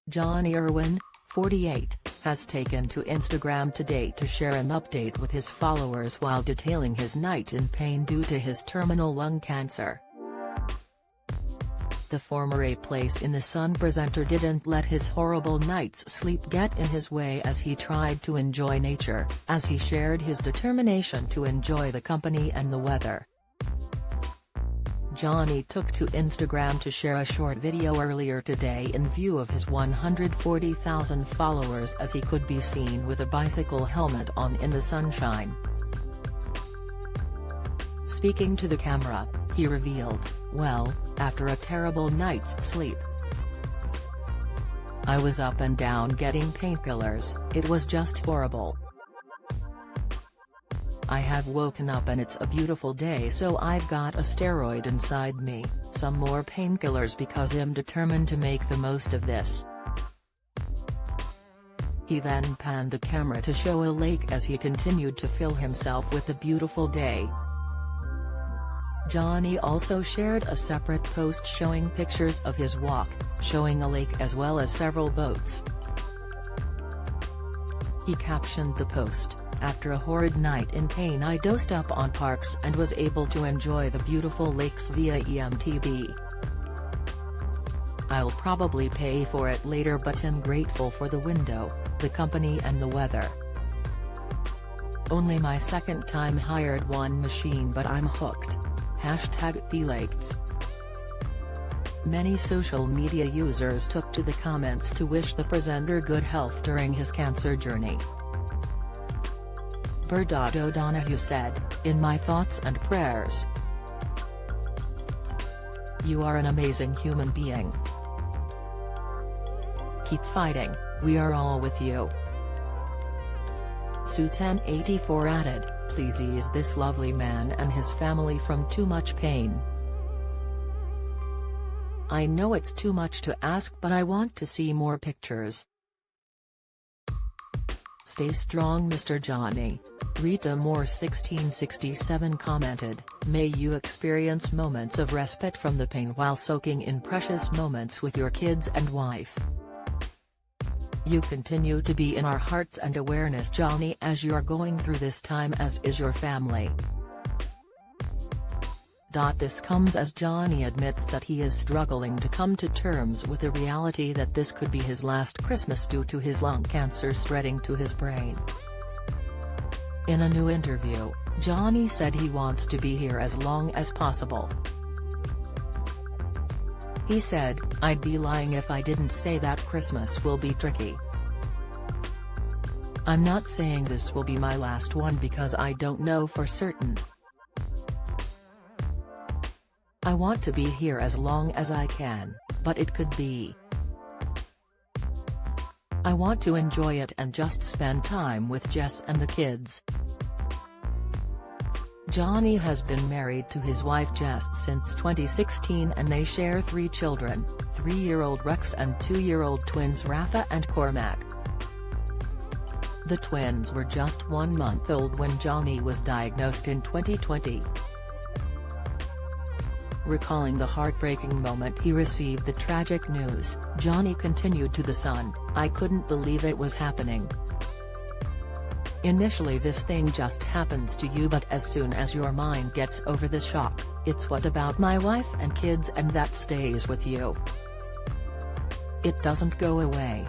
Jonnie Irwin, 48, has taken to Instagram today to share an update with his followers while detailing his night in pain due to his terminal lung cancer. The former A Place in the Sun presenter didn't let his horrible night's sleep get in his way as he tried to enjoy nature, as he shared his determination to enjoy the company and the weather. Jonnie took to Instagram to share a short video earlier today in view of his 140,000 followers as he could be seen with a bicycle helmet on in the sunshine. Speaking to the camera, he revealed, "Well, after a terrible night's sleep. I was up and down getting painkillers, it was just horrible. I have woken up and it's a beautiful day, so I've got a steroid inside me, some more painkillers because I'm determined to make the most of this." He then panned the camera to show a lake as he continued to fill himself with the beautiful day. Jonnie also shared a separate post showing pictures of his walk, showing a lake as well as several boats. He captioned the post, "After a horrid night in pain I dosed up on parks and was able to enjoy the beautiful lakes via EMTB. I'll probably pay for it later but I'm grateful for the window, the company and the weather. Only my second time hired one machine but I'm hooked. #TheLakes." Many social media users took to the comments to wish the presenter good health during his cancer journey. Bernard O'Donoghue said, "In my thoughts and prayers. You are an amazing human being. Keep fighting, we are all with you." Sue1084 added, "Please ease this lovely man and his family from too much pain. I know it's too much to ask but I want to see more pictures. Stay strong Mr. Jonnie." Rita Moore 1667 commented, "May you experience moments of respite from the pain while soaking in precious moments with your kids and wife. You continue to be in our hearts and awareness Jonnie as you're going through this time, as is your family." This comes as Jonnie admits that he is struggling to come to terms with the reality that this could be his last Christmas due to his lung cancer spreading to his brain. In a new interview, Jonnie said he wants to be here as long as possible. He said, "I'd be lying if I didn't say that Christmas will be tricky. I'm not saying this will be my last one because I don't know for certain. I want to be here as long as I can, but it could be. I want to enjoy it and just spend time with Jess and the kids." Jonnie has been married to his wife Jess since 2016 and they share 3 children, 3-year-old Rex and 2-year-old twins Rafa and Cormac. The twins were just 1 month old when Jonnie was diagnosed in 2020. Recalling the heartbreaking moment he received the tragic news, Jonnie continued to The Sun, "I couldn't believe it was happening. Initially this thing just happens to you but as soon as your mind gets over the shock, it's what about my wife and kids and that stays with you. It doesn't go away."